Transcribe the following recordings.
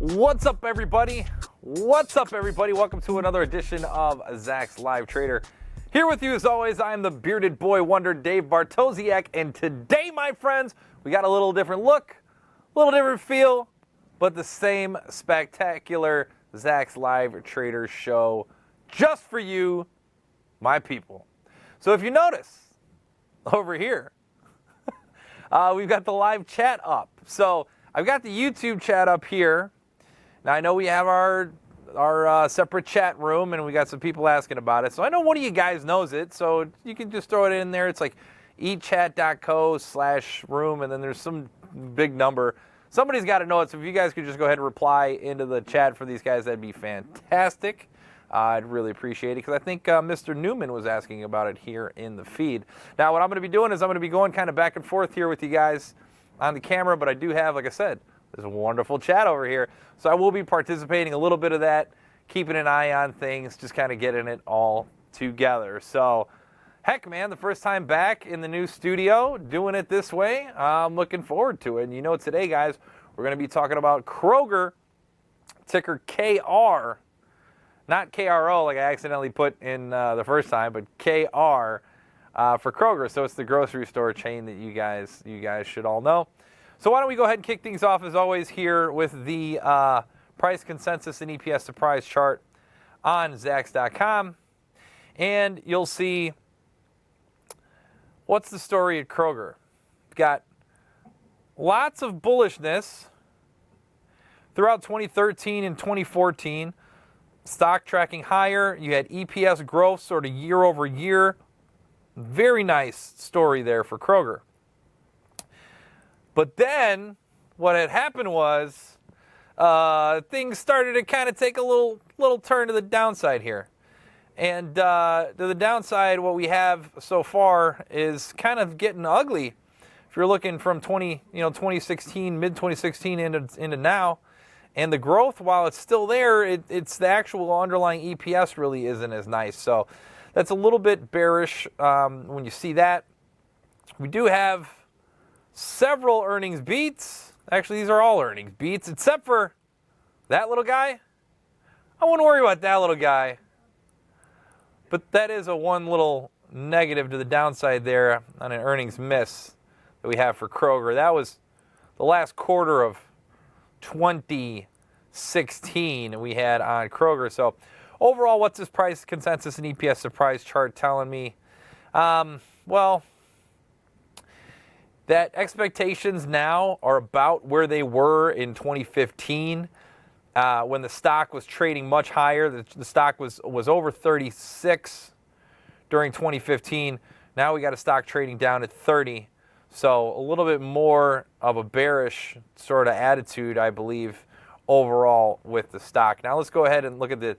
What's up, everybody? What's up, everybody? Welcome to another edition of Zach's Live Trader. Here with you, as always, I'm the bearded boy wonder, Dave Bartosiak, and today, my friends, we got a little different look, a little different feel, but the same spectacular Zach's Live Trader show just for you, my people. So if you notice, over here, we've got the live chat up. So I've got the YouTube chat up here. Now, I know we have our separate chat room, and we got some people asking about it. So I know one of you guys knows it, so you can just throw it in there. It's like eatchat.co/room, and then there's some big number. Somebody's got to know it, so if you guys could just go ahead and reply into the chat for these guys, that'd be fantastic. I'd really appreciate it, because I think Mr. Newman was asking about it here in the feed. Now, what I'm going to be doing is I'm going to be going kind of back and forth here with you guys on the camera, but I do have, like I said, there's a wonderful chat over here. So I will be participating a little bit of that, keeping an eye on things, just kind of getting it all together. So, heck, man, the first time back in the new studio, doing it this way, I'm looking forward to it. And you know, today, guys, we're going to be talking about Kroger, ticker KR, not KRO like I accidentally put in the first time, but KR for Kroger. So it's the grocery store chain that you guys should all know. So why don't we go ahead and kick things off, as always, here with the price consensus and EPS surprise chart on Zacks.com. And you'll see what's the story at Kroger. Got lots of bullishness throughout 2013 and 2014. Stock tracking higher. You had EPS growth sort of year over year. Very nice story there for Kroger. But then what had happened was things started to kind of take a little turn to the downside here. And to the downside, what we have so far is kind of getting ugly. If you're looking from 2016, mid-2016 into now, and the growth, while it's still there, it's the actual underlying EPS really isn't as nice. So that's a little bit bearish when you see that. We do have several earnings beats. Actually, these are all earnings beats, except for that little guy. I wouldn't worry about that little guy. But that is a one little negative to the downside there on an earnings miss that we have for Kroger. That was the last quarter of 2016 we had on Kroger. So overall, what's this price consensus and EPS surprise chart telling me? Well, that expectations now are about where they were in 2015 when the stock was trading much higher. The stock was over 36 during 2015. Now we got a stock trading down at 30. So a little bit more of a bearish sort of attitude, I believe, overall with the stock. Now let's go ahead and look at the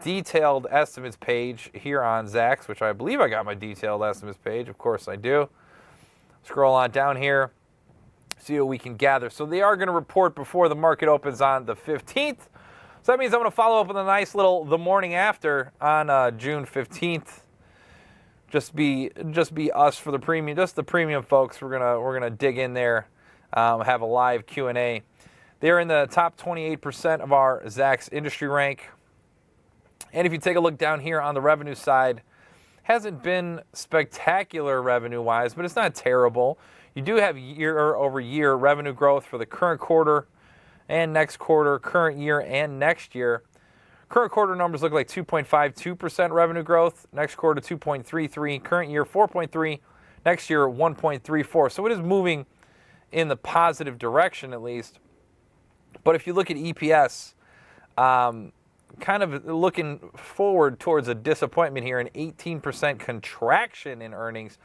detailed estimates page here on Zacks, which I believe I got my detailed estimates page. Of course I do. Scroll on down here, see what we can gather. So they are going to report before the market opens on the 15th. So that means I'm going to follow up with a nice little the morning after on June 15th. Just be us for the premium, just the premium folks. We're gonna dig in there, have a live Q&A. They're in the top 28% of our Zacks industry rank. And if you take a look down here on the revenue side, hasn't been spectacular revenue-wise, but it's not terrible. You do have year-over-year revenue growth for the current quarter and next quarter, current year and next year. Current quarter numbers look like 2.52% revenue growth. Next quarter, 2.33. Current year, 4.3. Next year, 1.34. So it is moving in the positive direction, at least. But if you look at EPS, kind of looking forward towards a disappointment here, an 18% contraction in earnings.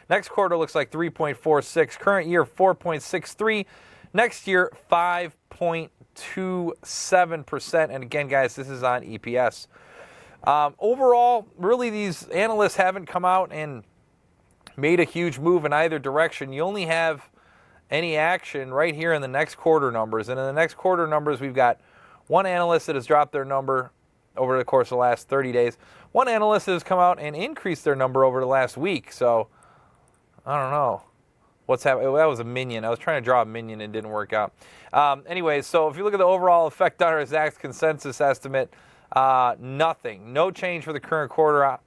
Next quarter looks like 3.46. Current year, 4.63. Next year, 5.27%. And again, guys, this is on EPS. Overall, really, these analysts haven't come out and made a huge move in either direction. You only have any action right here in the next quarter numbers. And in the next quarter numbers, we've got one analyst that has dropped their number over the course of the last 30 days. One analyst has come out and increased their number over the last week. So, I don't know. what's happening. That was a minion. I was trying to draw a minion and it didn't work out. Anyway, so if you look at the overall effect on our Zach's consensus estimate, nothing. No change for the current quarter.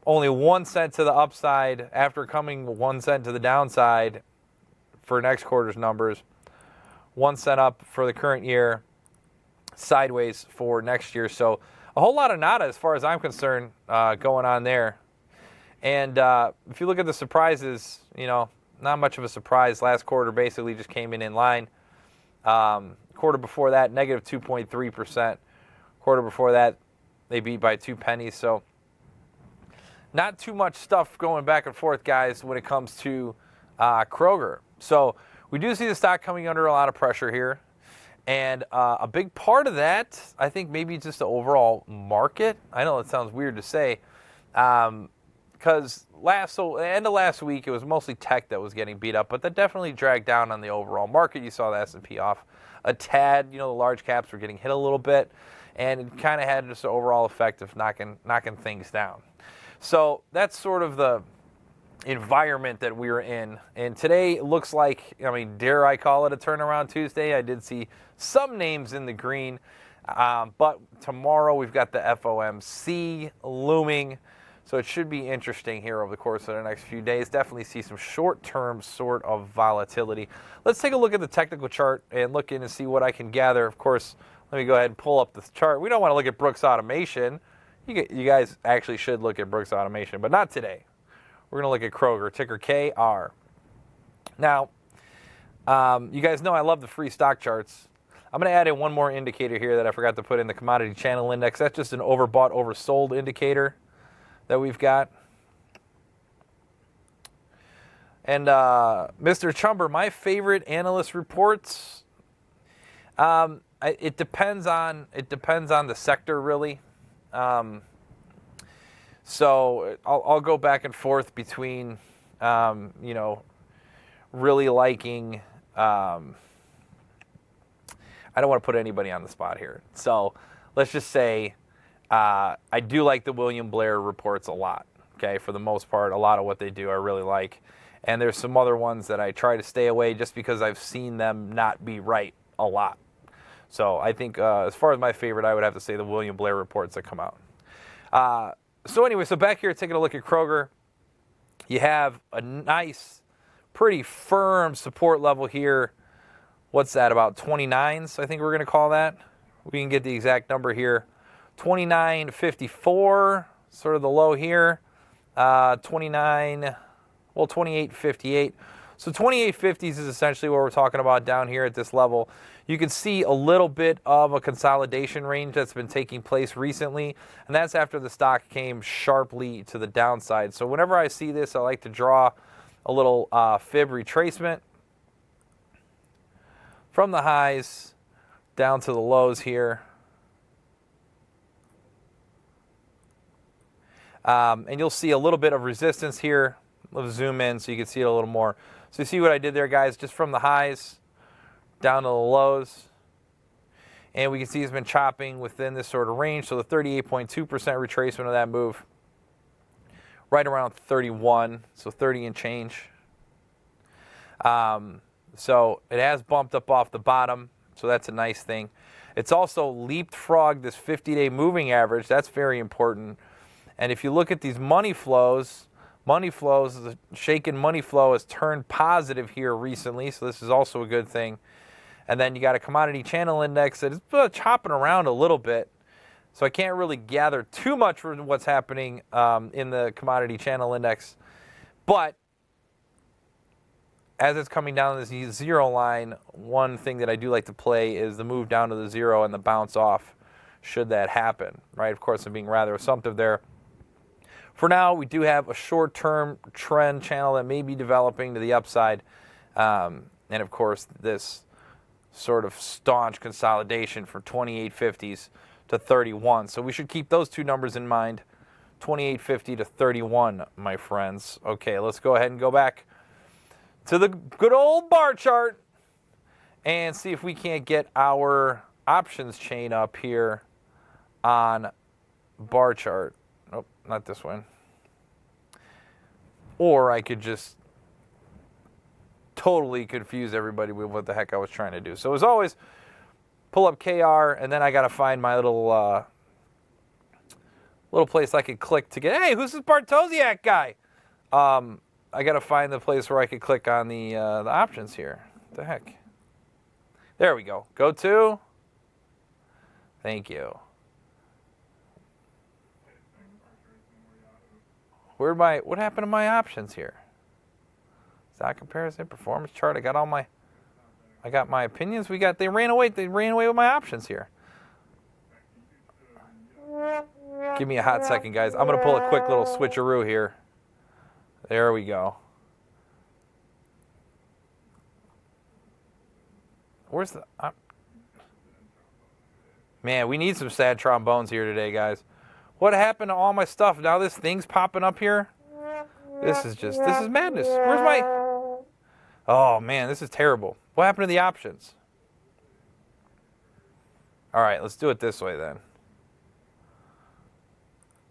Only 1 cent to the upside after coming 1 cent to the downside for next quarter's numbers. 1 cent up for the current year, sideways for next year. So a whole lot of nada as far as I'm concerned going on there. And if you look at the surprises, not much of a surprise. Last quarter basically just came in line. Quarter before that, negative 2.3%. Quarter before that, they beat by 2 pennies. So not too much stuff going back and forth, guys, when it comes to Kroger. So we do see the stock coming under a lot of pressure here. And a big part of that, I think maybe just the overall market. I know it sounds weird to say. Because end of last week, it was mostly tech that was getting beat up, but that definitely dragged down on the overall market. You saw the S&P off a tad. The large caps were getting hit a little bit, and it kind of had just an overall effect of knocking things down. So that's sort of the environment that we're in. And today looks like, dare I call it a turnaround Tuesday? I did see some names in the green, but tomorrow we've got the FOMC looming. So it should be interesting here over the course of the next few days. Definitely see some short-term sort of volatility. Let's take a look at the technical chart and look in and see what I can gather. Of course, let me go ahead and pull up this chart. We don't want to look at Brooks Automation. You guys actually should look at Brooks Automation, but not today. We're going to look at Kroger, ticker KR. Now, you guys know I love the free stock charts. I'm going to add in one more indicator here that I forgot to put in the commodity channel index. That's just an overbought, oversold indicator that we've got. And Mr. Chumber, my favorite analyst reports, it depends on the sector, really. So I'll go back and forth between, really liking. I don't want to put anybody on the spot here. So let's just say I do like the William Blair reports a lot. Okay, for the most part, a lot of what they do I really like. And there's some other ones that I try to stay away just because I've seen them not be right a lot. So I think as far as my favorite, I would have to say the William Blair reports that come out. So anyway, so back here taking a look at Kroger, you have a nice, pretty firm support level here. What's that, about 29s, I think we're going to call that. We can get the exact number here. 29.54, sort of the low here. 28.58. So 28.50s is essentially what we're talking about down here at this level. You can see a little bit of a consolidation range that's been taking place recently, and that's after the stock came sharply to the downside. So whenever I see this, I like to draw a little fib retracement from the highs down to the lows here. And you'll see a little bit of resistance here. Let's zoom in so you can see it a little more. So you see what I did there, guys, just from the highs down to the lows. And we can see it's been chopping within this sort of range. So the 38.2% retracement of that move, right around 31, so 30 and change. So it has bumped up off the bottom, so that's a nice thing. It's also leapfrogged this 50-day moving average. That's very important. And if you look at these money flows, the shaken money flow has turned positive here recently, so this is also a good thing. And then you got a commodity channel index that is chopping around a little bit. So I can't really gather too much from what's happening in the commodity channel index. But as it's coming down this zero line, one thing that I do like to play is the move down to the zero and the bounce off should that happen, right? Of course, I'm being rather assumptive there. For now, we do have a short-term trend channel that may be developing to the upside. And, of course, this sort of staunch consolidation from 28.50s to 31. So we should keep those two numbers in mind, 28.50 to 31, my friends. Okay, let's go ahead and go back to the good old bar chart and see if we can't get our options chain up here on bar chart. Nope, not this one. Or I could just totally confuse everybody with what the heck I was trying to do. So as always, pull up KR, and then I got to find my little place I could click to get, hey, who's this Bartosiak guy? I got to find the place where I could click on the options here. What the heck? There we go. Go to. Thank you. What happened to my options here? Stock comparison, performance chart. I got my opinions. They ran away with my options here. Give me a hot second, guys. I'm going to pull a quick little switcheroo here. There we go. Where's the... Man, we need some sad trombones here today, guys. What happened to all my stuff? Now this thing's popping up here? This is madness. Where's my... Oh, man, this is terrible. What happened to the options? All right, let's do it this way then.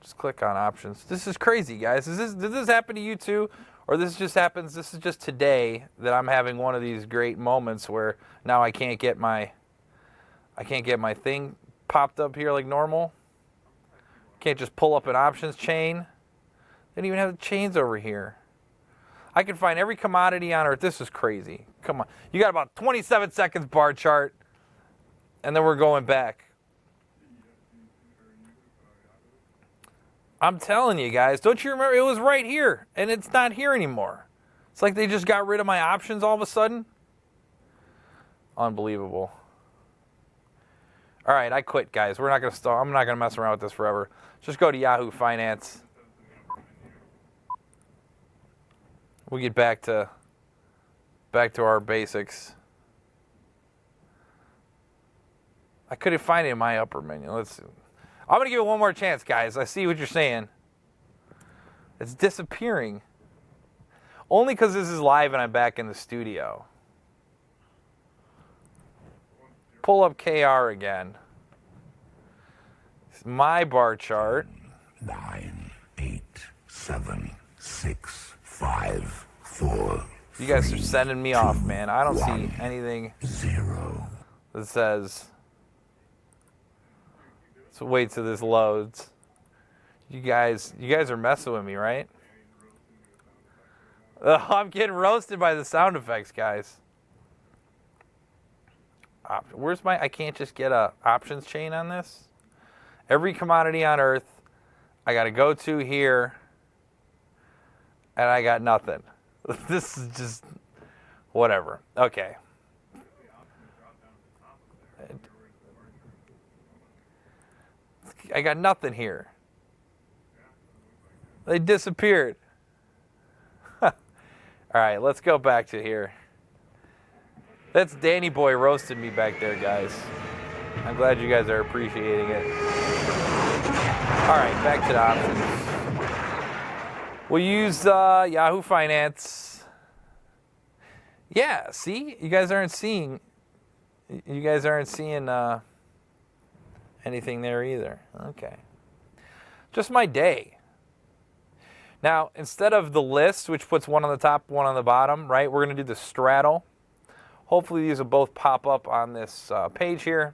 Just click on options. This is crazy, guys. Did this happen to you too? Or this is just today that I'm having one of these great moments where now I can't get my thing popped up here like normal. Can't just pull up an options chain. They don't even have the chains over here. I can find every commodity on earth. This is crazy. Come on. You got about 27 seconds bar chart, and then we're going back. I'm telling you guys, don't you remember? It was right here, and it's not here anymore. It's like they just got rid of my options all of a sudden. Unbelievable. All right, I quit, guys. We're not going to stall. I'm not going to mess around with this forever. Just go to Yahoo Finance. We'll get back to our basics. I couldn't find it in my upper menu. Let's see. I'm going to give it one more chance, guys. I see what you're saying. It's disappearing. Only because this is live and I'm back in the studio. Pull up KR again. It's my bar chart. 9, 8, 7, 6, 5, 4. You guys are sending me off, man. I don't see anything 0 that says... So wait till this loads. You guys are messing with me, right? Oh, I'm getting roasted by the sound effects, guys. Where's my... I can't just get a options chain on this. Every commodity on earth, I got to go to here, and I got nothing. This is just... Whatever. Okay. I got nothing here. They disappeared. All right, let's go back to here. That's Danny Boy roasted me back there, guys. I'm glad you guys are appreciating it. All right, back to the options. We'll use Yahoo Finance. Yeah, see? You guys aren't seeing anything there either. Okay. Just my day. Now, instead of the list, which puts one on the top, one on the bottom, right, we're going to do the straddle. Hopefully these will both pop up on this page here.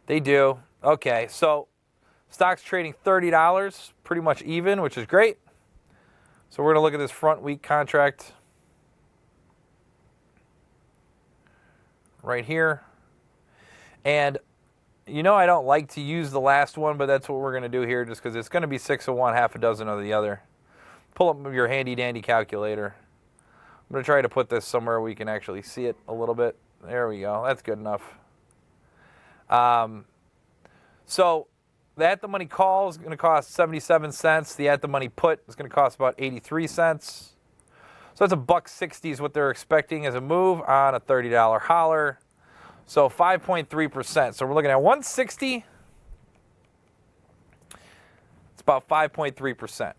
They do. Okay, so stock's trading $30, pretty much even, which is great. So we're going to look at this front week contract right here. And you know I don't like to use the last one, but that's what we're going to do here just because it's going to be 6 of one, half a dozen of the other. Pull up your handy-dandy calculator. I'm going to try to put this somewhere we can actually see it a little bit. There we go. That's good enough. So the at-the-money call is going to cost 77 cents. The at-the-money put is going to cost about 83 cents. So that's $1.60 is what they're expecting as a move on a $30 holler. So 5.3%. So we're looking at 160. It's about 5.3%.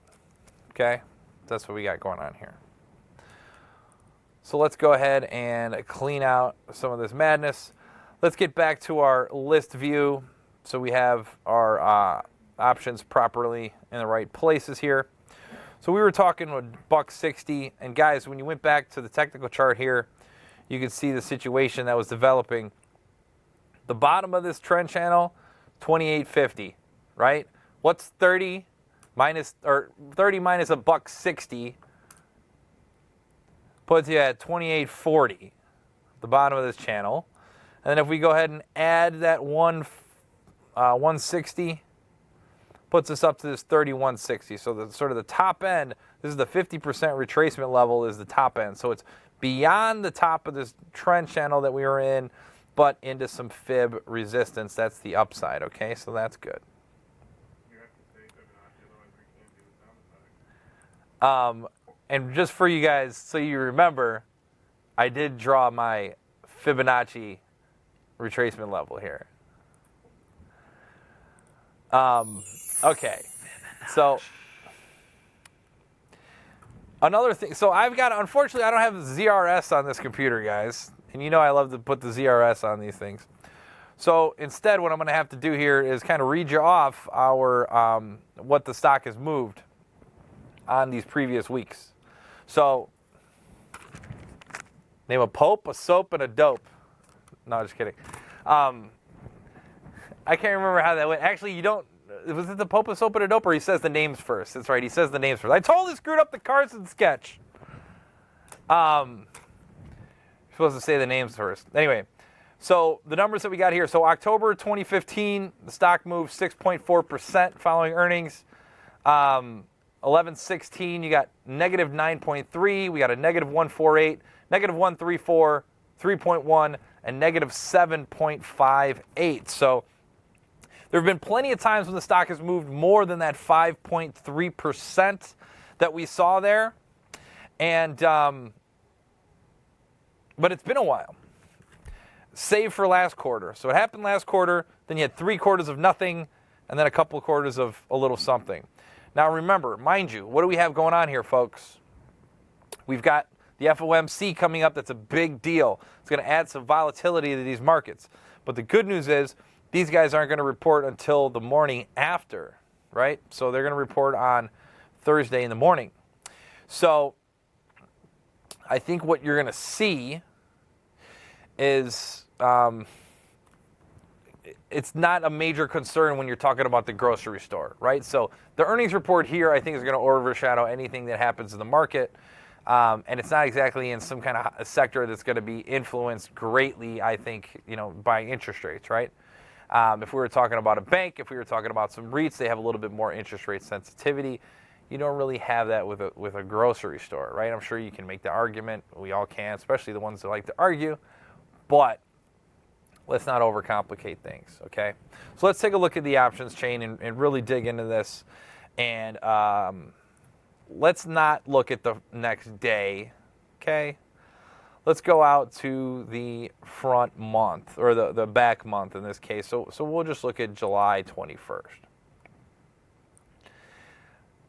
Okay? That's what we got going on here. So let's go ahead and clean out some of this madness. Let's get back to our list view so we have our options properly in the right places here. So we were talking with $1.60, and guys, when you went back to the technical chart here, you could see the situation that was developing. The bottom of this trend channel, 28.50, right? What's 30 minus $1.60 puts you at 28.40, the bottom of this channel. And then if we go ahead and add that 160, puts us up to this 31.60. So the sort of the top end, this is the 50% retracement level is the top end. So it's beyond the top of this trend channel that we were in, but into some fib resistance. That's the upside, okay? So that's good. You have to say Fibonacci, otherwise we can't do the sound effect. And just for you guys, so you remember, I did draw my Fibonacci retracement level here. Okay, so another thing. So unfortunately, I don't have ZRS on this computer, guys. And you know I love to put the ZRS on these things. So instead, what I'm going to have to do here is kind of read you off our what the stock has moved on these previous weeks. So name a pope, a soap, and a dope. No, just kidding. I can't remember how that went. Actually, you don't. Was it the Pope, a soap, and a dope, or he says the names first? That's right. He says the names first. I totally screwed up the Carson sketch. You're supposed to say the names first. Anyway, so the numbers that we got here. So October 2015, the stock moved 6.4% following earnings. 11/16, you got negative 9.3. We got a negative 148, negative 134, 3.1, and negative 7.58. So there have been plenty of times when the stock has moved more than that 5.3% that we saw there. And but it's been a while, save for last quarter. So it happened last quarter, then you had 3 quarters of nothing, and then a couple of quarters of a little something. Now remember, mind you, what do we have going on here, folks? We've got the FOMC coming up. That's a big deal. It's going to add some volatility to these markets. But the good news is these guys aren't going to report until the morning after, right? So they're going to report on Thursday in the morning. So I think what you're going to see is it's not a major concern when you're talking about the grocery store, right? So the earnings report here, I think, is going to overshadow anything that happens in the market. And it's not exactly in some kind of a sector that's going to be influenced greatly, I think, by interest rates, right? If we were talking about a bank, if we were talking about some REITs, they have a little bit more interest rate sensitivity. You don't really have that with a grocery store, right? I'm sure you can make the argument. We all can, especially the ones that like to argue. But let's not overcomplicate things, okay? So let's take a look at the options chain and really dig into this. And let's not look at the next day, okay? Let's go out to the front month, or the back month in this case. So we'll just look at July 21st.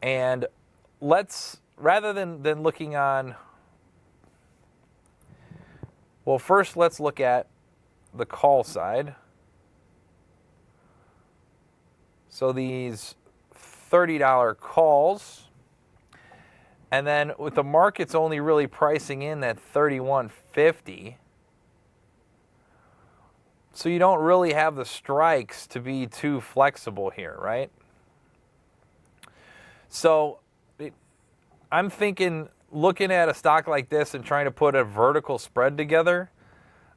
And rather than looking on, well, first let's look at the call side. So these $30 calls, and then with the markets only really pricing in that 31.50, so you don't really have the strikes to be too flexible here, right? So I'm thinking looking at a stock like this and trying to put a vertical spread together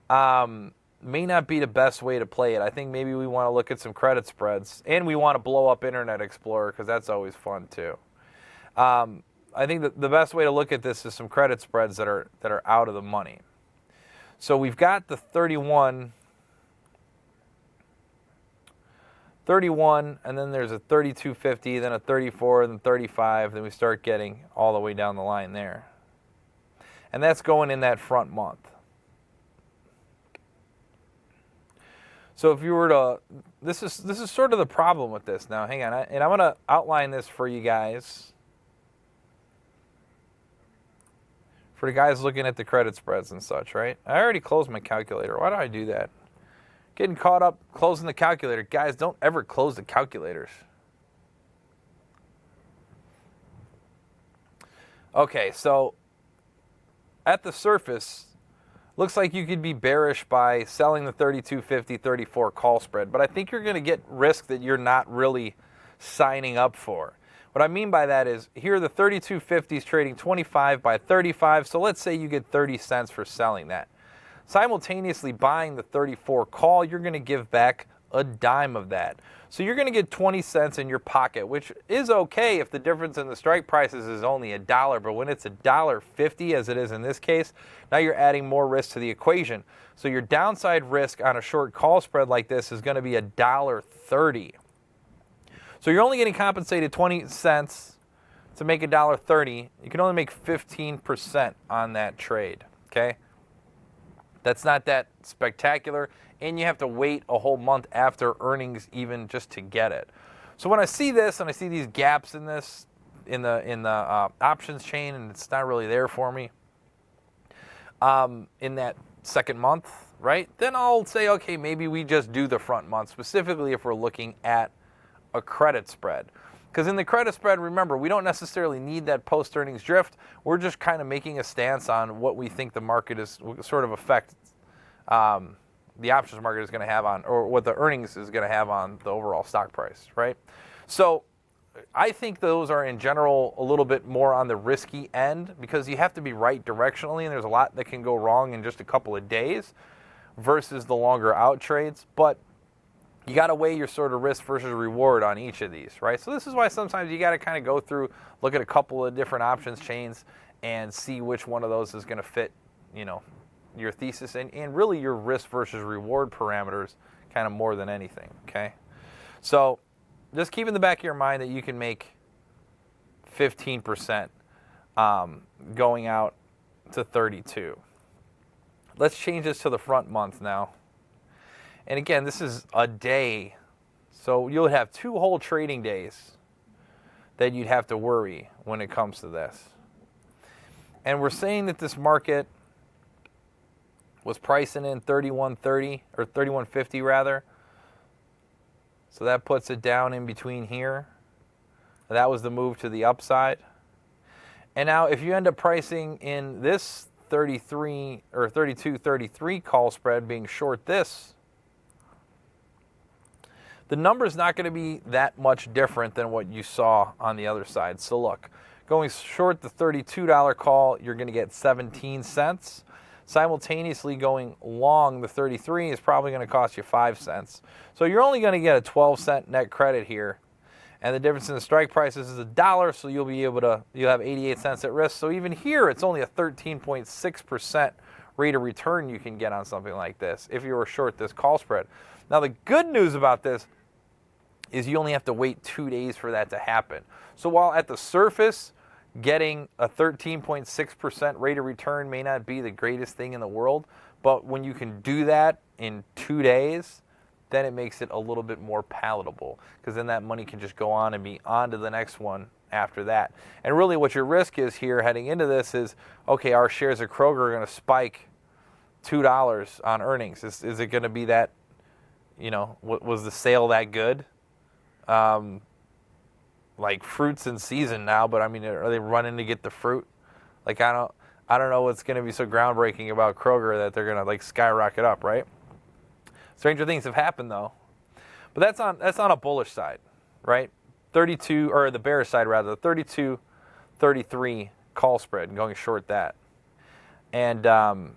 may not be the best way to play it. I think maybe we want to look at some credit spreads, and we want to blow up Internet Explorer because that's always fun too. I think that the best way to look at this is some credit spreads that are out of the money. So we've got the 31, and then there's a 32.50, then a 34, then 35, then we start getting all the way down the line there. And that's going in that front month. So if you were to, this is sort of the problem with this. Now, hang on, and I'm going to outline this for you guys. For the guys looking at the credit spreads and such, right? I already closed my calculator. Why do I do that? Getting caught up closing the calculator. Guys, don't ever close the calculators. Okay, so at the surface, looks like you could be bearish by selling the 32.50, 34 call spread, but I think you're going to get risk that you're not really signing up for. What I mean by that is here the 32.50 is trading 25 by 35, so let's say you get 30 cents for selling that. Simultaneously buying the 34 call, you're going to give back a dime of that. So you're going to get 20 cents in your pocket, which is okay if the difference in the strike prices is only $1, but when it's $1.50 as it is in this case, now you're adding more risk to the equation. So your downside risk on a short call spread like this is going to be $1.30. So you're only getting compensated 20 cents to make $1.30. You can only make 15% on that trade, okay? That's not that spectacular, and you have to wait a whole month after earnings even just to get it. So when I see this and I see these gaps in this, in the options chain, and it's not really there for me in that second month, right? Then I'll say, okay, maybe we just do the front month, specifically if we're looking at a credit spread. Because in the credit spread, remember, we don't necessarily need that post-earnings drift. We're just kind of making a stance on what we think the market is sort of affect the options market is going to have on, or what the earnings is going to have on the overall stock price, right? So I think those are in general a little bit more on the risky end because you have to be right directionally, and there's a lot that can go wrong in just a couple of days versus the longer out trades. But you got to weigh your sort of risk versus reward on each of these, right? So this is why sometimes you got to kind of go through, look at a couple of different options chains and see which one of those is going to fit, you know, your thesis and really your risk versus reward parameters kind of more than anything, okay? So just keep in the back of your mind that you can make 15% going out to 32. Let's change this to the front month now. And again, this is a day. So you'll have 2 whole trading days that you'd have to worry when it comes to this. And we're saying that this market was pricing in 31.30 or 31.50 rather. So that puts it down in between here. That was the move to the upside. And now if you end up pricing in this 33 or 32.33 call spread being short this, the number is not going to be that much different than what you saw on the other side. So look, going short the $32 call, you're going to get 17 cents. Simultaneously going long the 33 is probably going to cost you 5 cents. So you're only going to get a 12-cent net credit here. And the difference in the strike prices is $1, so you'll have 88 cents at risk. So even here, it's only a 13.6% rate of return you can get on something like this if you were short this call spread. Now, the good news about this is you only have to wait 2 days for that to happen. So while at the surface, getting a 13.6% rate of return may not be the greatest thing in the world, but when you can do that in 2 days, then it makes it a little bit more palatable because then that money can just go on and be on to the next one after that. And really what your risk is here heading into this is, okay, our shares of Kroger are going to spike $2 on earnings. Is it going to be that, you know, was the sale that good? Like fruit's in season now, but I mean, are they running to get the fruit? Like I don't know what's going to be so groundbreaking about Kroger that they're going to like skyrocket up, right? Stranger things have happened though, but that's on a bullish side, right? 32 or the bearish side rather, 32.33 call spread and going short that. And now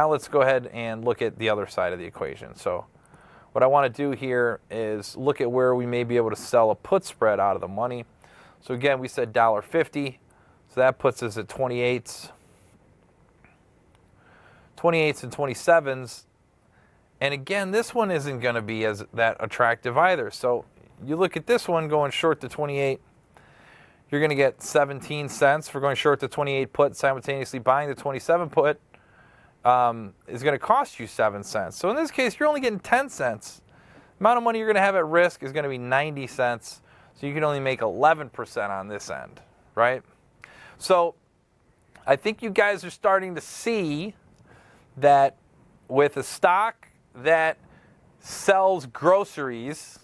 let's go ahead and look at the other side of the equation. So what I want to do here is look at where we may be able to sell a put spread out of the money. So again, we said $1.50. So that puts us at 28s and 27s. And again, this one isn't going to be as that attractive either. So you look at this one going short to 28. You're going to get 17 cents for going short to 28 put, simultaneously buying the 27 put. Is going to cost you 7 cents. So in this case, you're only getting 10 cents. The amount of money you're going to have at risk is going to be 90 cents. So you can only make 11% on this end, right? So I think you guys are starting to see that with a stock that sells groceries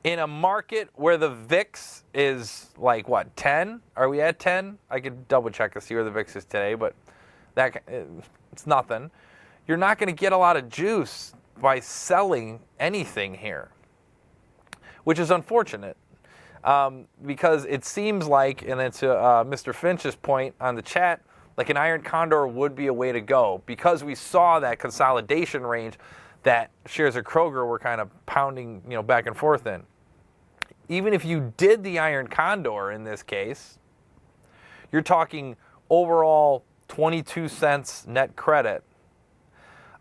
in a market where the VIX is like what, 10? Are we at 10? I could double check to see where the VIX is today, but it's nothing. You're not going to get a lot of juice by selling anything here, which is unfortunate. Because it seems like, and it's Mr. Finch's point on the chat, like an iron condor would be a way to go because we saw that consolidation range that shares of Kroger were kind of pounding, back and forth in. Even if you did the iron condor in this case, you're talking overall 22 cents net credit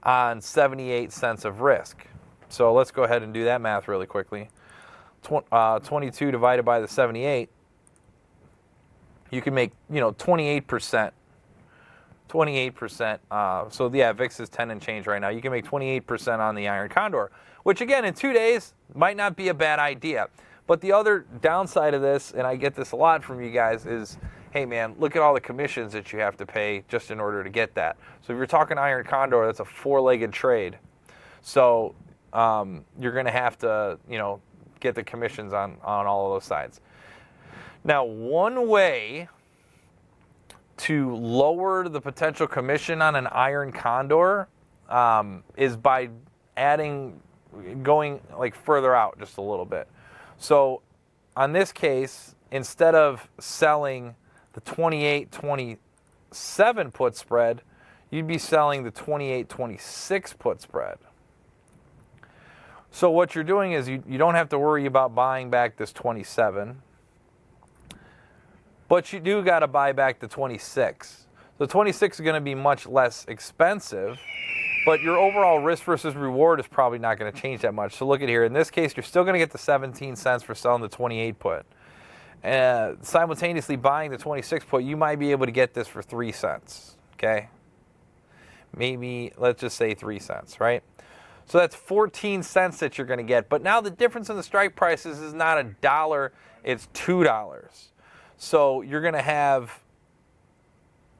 on 78 cents of risk. So let's go ahead and do that math really quickly. 22 divided by the 78, you can make, 28%. 28%. So yeah, VIX is 10 and change right now. You can make 28% on the iron condor, which again, in 2 days, might not be a bad idea. But the other downside of this, and I get this a lot from you guys, is, hey man, look at all the commissions that you have to pay just in order to get that. So if you're talking iron condor, that's a 4-legged trade. So you're going to have to, get the commissions on all of those sides. Now, one way to lower the potential commission on an iron condor is by going like further out just a little bit. So on this case, instead of selling the 28-27 put spread, you'd be selling the 28-26 put spread. So what you're doing is you don't have to worry about buying back this 27, but you do got to buy back the 26. The 26 is going to be much less expensive, but your overall risk versus reward is probably not going to change that much. So look at here. In this case, you're still going to get the 17 cents for selling the 28 put. Simultaneously buying the 26 put, you might be able to get this for 3 cents, okay? Maybe, let's just say 3 cents, right? So that's 14 cents that you're going to get. But now the difference in the strike prices is not $1, it's $2. So you're going to have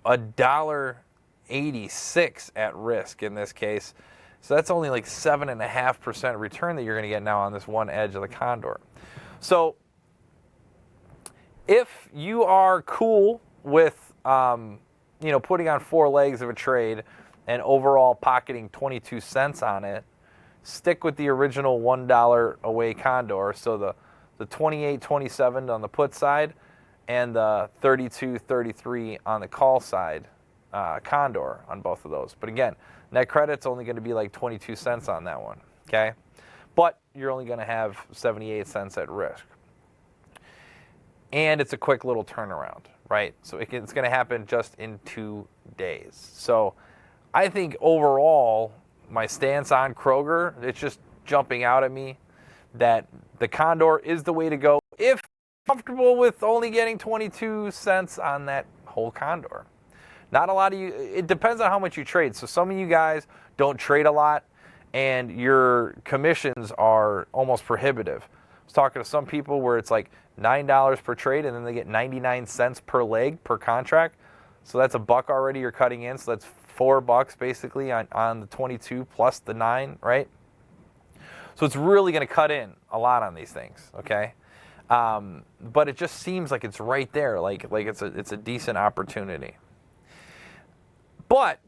$1.86 at risk in this case. So that's only like 7.5% return that you're going to get now on this one edge of the condor. So if you are cool with, putting on 4 legs of a trade and overall pocketing 22 cents on it, stick with the original $1 away condor. So the 28-27 on the put side and the 32-33 on the call side condor on both of those. But again, net credit's only going to be like 22 cents on that one, okay? But you're only going to have 78 cents at risk. And it's a quick little turnaround, right? So it's going to happen just in 2 days. So I think overall, my stance on Kroger, it's just jumping out at me that the condor is the way to go if you're comfortable with only getting 22 cents on that whole condor. Not a lot of you, it depends on how much you trade. So some of you guys don't trade a lot and your commissions are almost prohibitive. I was talking to some people where it's like $9 per trade and then they get 99 cents per leg per contract. So that's $1 already you're cutting in. So that's $4 basically on the 22 plus the 9, right? So it's really going to cut in a lot on these things, okay? But it just seems like it's right there, like it's a decent opportunity. But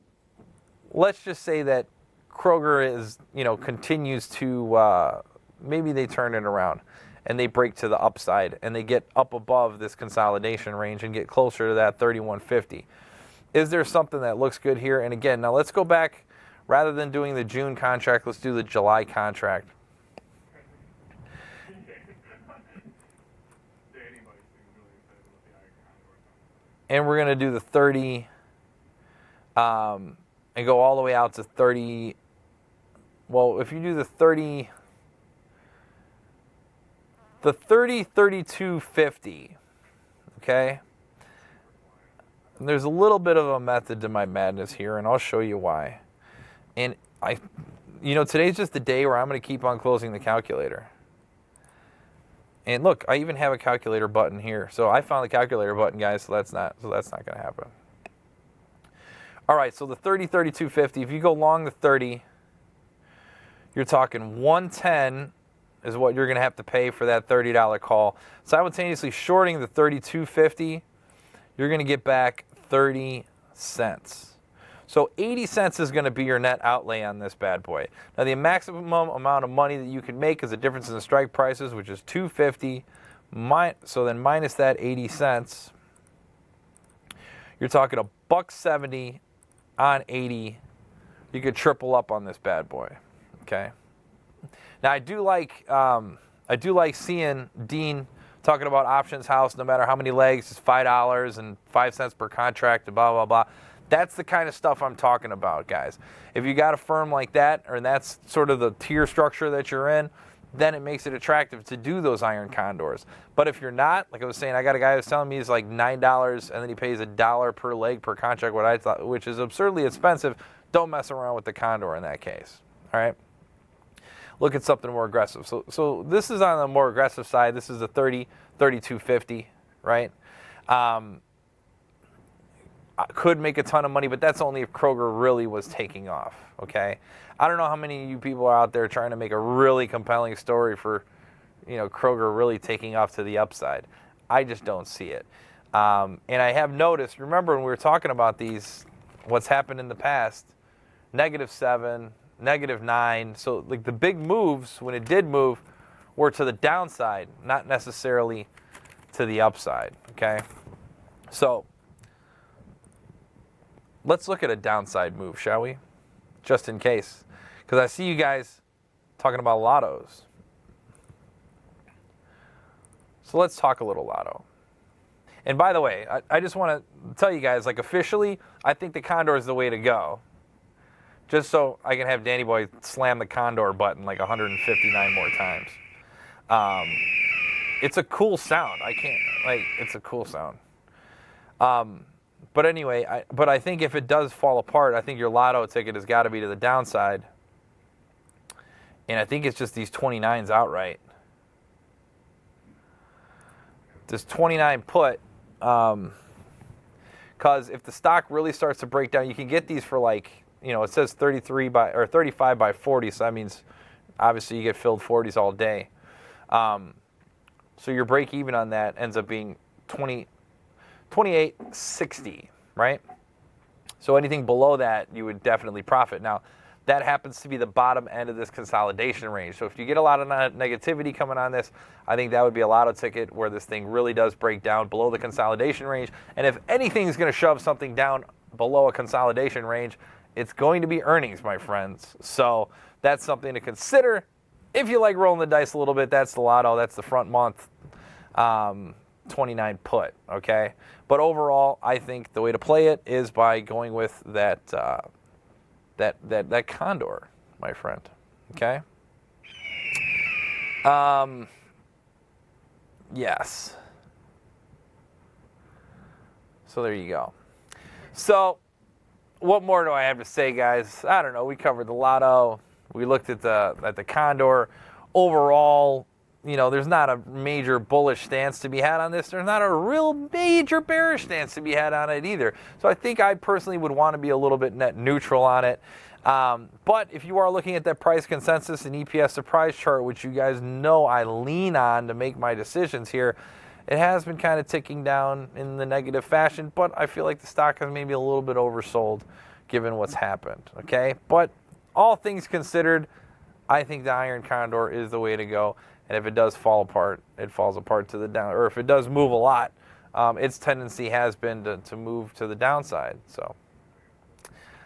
let's just say that Kroger is, continues to maybe they turn it around and they break to the upside and they get up above this consolidation range and get closer to that 31.50. Is there something that looks good here? And again, now let's go back. Rather than doing the June contract, let's do the July contract. And we're going to do the 30 and go all the way out to 30. Well, if you do the 32.50, okay? There's a little bit of a method to my madness here, and I'll show you why. And today's just the day where I'm going to keep on closing the calculator. And look, I even have a calculator button here. So I found the calculator button, guys, so that's not going to happen. All right, so the 32.50, if you go long the 30, you're talking 110 is what you're going to have to pay for that $30 call. Simultaneously shorting the 32.50, you're going to get back 30 cents. So 80 cents is going to be your net outlay on this bad boy. Now the maximum amount of money that you can make is the difference in the strike prices, which is $2.50. So then minus that 80 cents, you're talking $1.70 on 80. You could triple up on this bad boy. Okay. Now I do like seeing Dean talking about options house. No matter how many legs, it's $5 and 5 cents per contract, and blah blah blah. That's the kind of stuff I'm talking about, guys. If you got a firm like that, or that's sort of the tier structure that you're in, then it makes it attractive to do those iron condors. But if you're not, like I was saying, I got a guy who's telling me it's like $9 and then he pays $1 per leg per contract, which is absurdly expensive. Don't mess around with the condor in that case. All right. Look at something more aggressive. So this is on the more aggressive side. This is a 32.50, right? Could make a ton of money, but that's only if Kroger really was taking off, okay? I don't know how many of you people are out there trying to make a really compelling story for, Kroger really taking off to the upside. I just don't see it. And I have noticed, remember when we were talking about these, what's happened in the past, -7, -9. So like the big moves, when it did move, were to the downside, not necessarily to the upside, okay? So let's look at a downside move, shall we? Just in case. Because I see you guys talking about lottos. So let's talk a little lotto. And by the way, I just want to tell you guys, like officially, I think the condor is the way to go. Just so I can have Danny Boy slam the condor button like 159 more times. It's a cool sound. It's a cool sound. But anyway, I think if it does fall apart, I think your lotto ticket has got to be to the downside. And I think it's just these 29s outright. This 29 put, because if the stock really starts to break down, you can get these for like, it says 35 by 40, so that means obviously you get filled 40s all day. So your break even on that ends up being 28.60, right? So anything below that, you would definitely profit. Now, that happens to be the bottom end of this consolidation range. So if you get a lot of negativity coming on this, I think that would be a lotto ticket where this thing really does break down below the consolidation range. And if anything is going to shove something down below a consolidation range, it's going to be earnings, my friends. So that's something to consider. If you like rolling the dice a little bit, that's the lotto. That's the front month 29 put, okay? But overall, I think the way to play it is by going with that condor, my friend, okay? Yes. So there you go. So what more do I have to say, guys? I don't know. We covered the lotto. We looked at the condor. Overall, there's not a major bullish stance to be had on this. There's not a real major bearish stance to be had on it either. So I think I personally would want to be a little bit net neutral on it. But if you are looking at that price consensus and EPS surprise chart, which you guys know I lean on to make my decisions here, it has been kind of ticking down in the negative fashion, but I feel like the stock has maybe a little bit oversold given what's happened, okay? But all things considered, I think the iron condor is the way to go. And if it does fall apart, it falls apart to the down. Or if it does move a lot, its tendency has been to move to the downside. So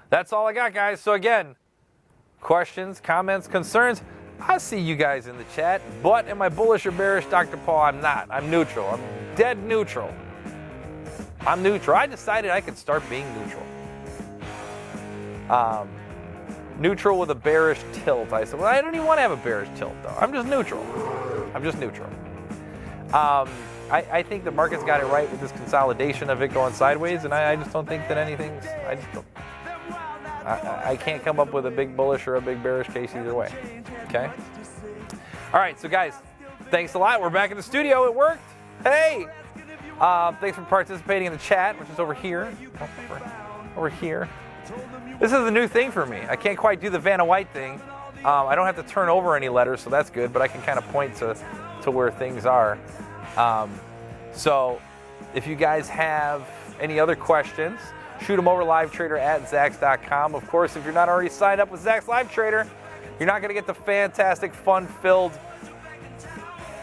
that's all I got, guys. So again, questions, comments, concerns, I see you guys in the chat. But am I bullish or bearish, Dr. Paul? I'm not. I'm neutral. I'm dead neutral. I'm neutral. I decided I could start being neutral. Neutral with a bearish tilt. I said, well, I don't even want to have a bearish tilt, though. I'm just neutral. I think the market's got it right with this consolidation of it going sideways, and I just don't think that anything's. I can't come up with a big bullish or a big bearish case either way. Okay? All right, so guys, thanks a lot. We're back in the studio. It worked. Hey! Thanks for participating in the chat, which is over here. Over here. This is a new thing for me. I can't quite do the Vanna White thing. I don't have to turn over any letters, so that's good, but I can kind of point to where things are. So if you guys have any other questions, shoot them over livetrader@zax.com. Of course, if you're not already signed up with Zax Live Trader, you're not going to get the fantastic, fun-filled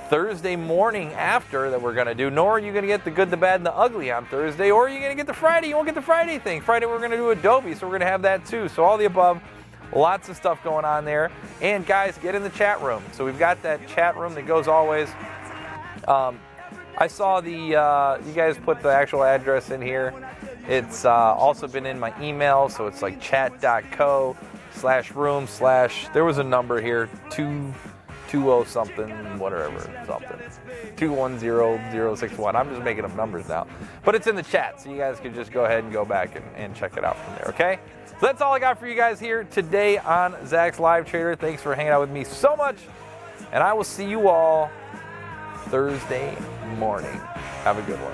Thursday morning after that we're going to do, nor are you going to get the good, the bad, and the ugly on Thursday, or you're going to get the Friday. You won't get the Friday thing. Friday, we're going to do Adobe, so we're going to have that too. So all the above, lots of stuff going on there. And guys, get in the chat room. So we've got that chat room that goes always. I saw you guys put the actual address in here. It's also been in my email, so it's like chat.co/room/ there was a number here, 220 something, whatever, something, 210061. I'm just making up numbers now. But it's in the chat, so you guys can just go ahead and go back and check it out from there, okay? So that's all I got for you guys here today on Zax Live Trader. Thanks for hanging out with me so much, and I will see you all Thursday morning. Have a good one.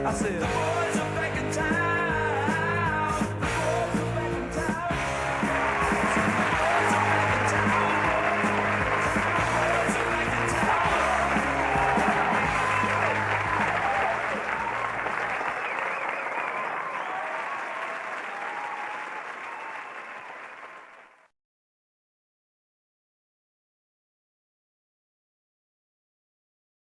I said,